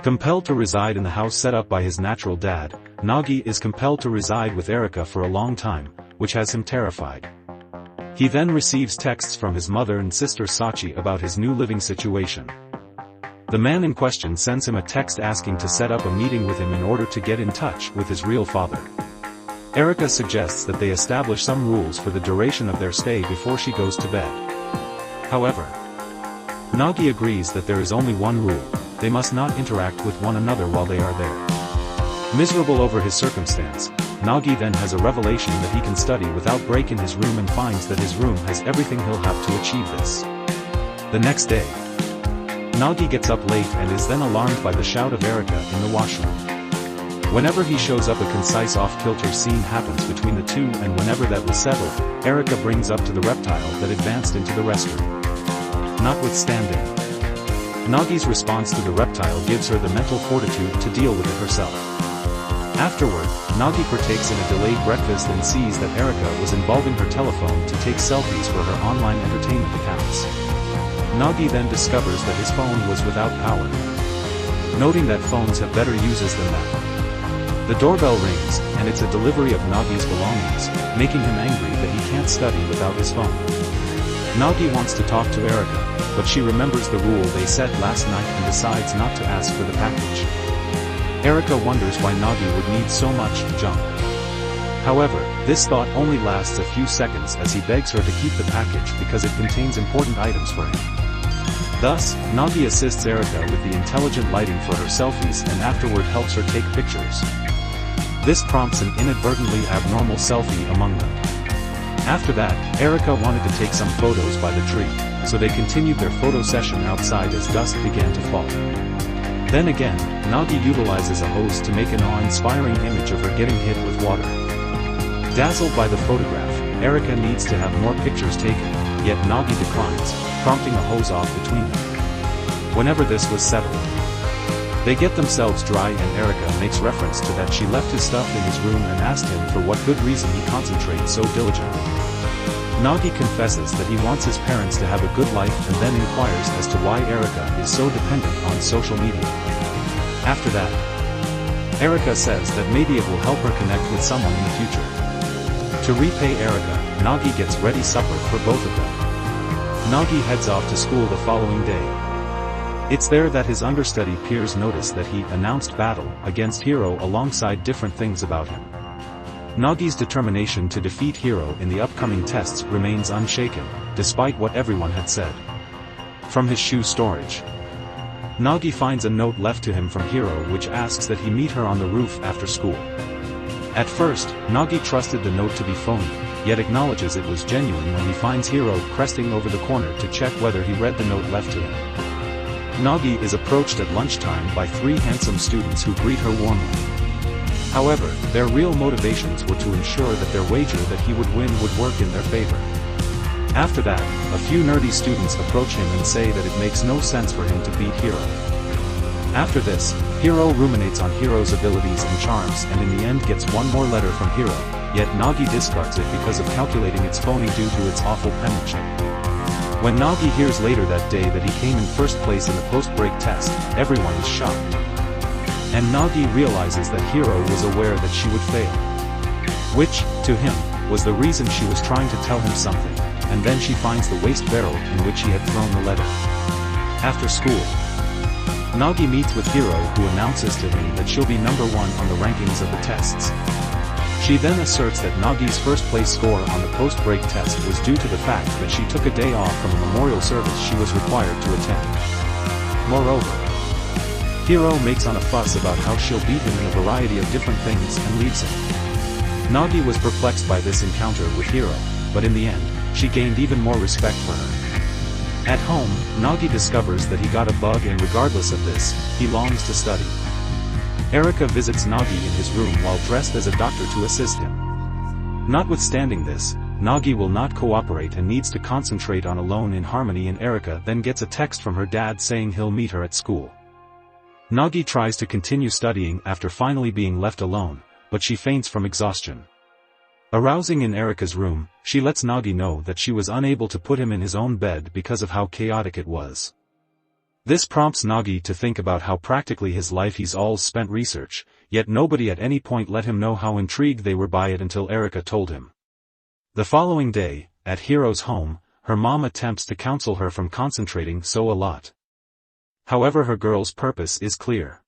Compelled to reside in the house set up by his natural dad, Nagi is compelled to reside with Erika for a long time, which has him terrified. He then receives texts from his mother and sister Sachi about his new living situation. The man in question sends him a text asking to set up a meeting with him in order to get in touch with his real father. Erika suggests that they establish some rules for the duration of their stay before she goes to bed. However, Nagi agrees that there is only one rule: they must not interact with one another while they are there. Miserable over his circumstance, Nagi then has a revelation that he can study without break in his room and finds that his room has everything he'll have to achieve this. The next day, Nagi gets up late and is then alarmed by the shout of Erika in the washroom. Whenever he shows up, a concise off-kilter scene happens between the two, and whenever that was settled, Erika brings up to the reptile that advanced into the restroom. Notwithstanding, Nagi's response to the reptile gives her the mental fortitude to deal with it herself. Afterward, Nagi partakes in a delayed breakfast and sees that Erika was involving her telephone to take selfies for her online entertainment accounts. Nagi then discovers that his phone was without power. Noting that phones have better uses than that, the doorbell rings, and it's a delivery of Nagi's belongings, making him angry that he can't study without his phone. Nagi wants to talk to Erika, but she remembers the rule they set last night and decides not to ask for the package. Erika wonders why Nagi would need so much junk. However, this thought only lasts a few seconds as he begs her to keep the package because it contains important items for him. Thus, Nagi assists Erika with the intelligent lighting for her selfies and afterward helps her take pictures. This prompts an inadvertently abnormal selfie among them. After that, Erika wanted to take some photos by the tree, so they continued their photo session outside as dusk began to fall. Then again, Nagi utilizes a hose to make an awe-inspiring image of her getting hit with water. Dazzled by the photograph, Erika needs to have more pictures taken, yet Nagi declines, prompting a hose off between them. Whenever this was settled, they get themselves dry and Erika makes reference to that she left his stuff in his room and asked him for what good reason he concentrates so diligently. Nagi confesses that he wants his parents to have a good life and then inquires as to why Erika is so dependent on social media. After that, Erika says that maybe it will help her connect with someone in the future. To repay Erika, Nagi gets ready supper for both of them. Nagi heads off to school the following day. It's there that his understudy peers notice that he announced battle against Hiro alongside different things about him. Nagi's determination to defeat Hiro in the upcoming tests remains unshaken, despite what everyone had said. From his shoe storage, Nagi finds a note left to him from Hiro which asks that he meet her on the roof after school. At first, Nagi trusted the note to be phony, yet acknowledges it was genuine when he finds Hiro cresting over the corner to check whether he read the note left to him. Nagi is approached at lunchtime by three handsome students who greet her warmly. However, their real motivations were to ensure that their wager that he would win would work in their favor. After that, a few nerdy students approach him and say that it makes no sense for him to beat Hiro. After this, Hiro ruminates on Hiro's abilities and charms and in the end gets one more letter from Hiro, yet Nagi discards it because of calculating it's phony due to its awful penmanship. When Nagi hears later that day that he came in first place in the post-break test, everyone is shocked. And Nagi realizes that Hiro was aware that she would fail. Which, to him, was the reason she was trying to tell him something, and then she finds the waste barrel in which he had thrown the letter. After school, Nagi meets with Hiro who announces to him that she'll be number 1 on the rankings of the tests. She then asserts that Nagi's first place score on the post-break test was due to the fact that she took a day off from a memorial service she was required to attend. Moreover, Hiro makes on a fuss about how she'll beat him in a variety of different things and leaves him. Nagi was perplexed by this encounter with Hiro, but in the end, she gained even more respect for her. At home, Nagi discovers that he got a bug and regardless of this, he longs to study. Erika visits Nagi in his room while dressed as a doctor to assist him. Notwithstanding this, Nagi will not cooperate and needs to concentrate on Alone in Harmony, and Erika then gets a text from her dad saying he'll meet her at school. Nagi tries to continue studying after finally being left alone, but she faints from exhaustion. Arousing in Erika's room, she lets Nagi know that she was unable to put him in his own bed because of how chaotic it was. This prompts Nagi to think about how practically his life he's all spent research, yet nobody at any point let him know how intrigued they were by it until Erika told him. The following day, at Hiro's home, her mom attempts to counsel her from concentrating so a lot. However, her girl's purpose is clear.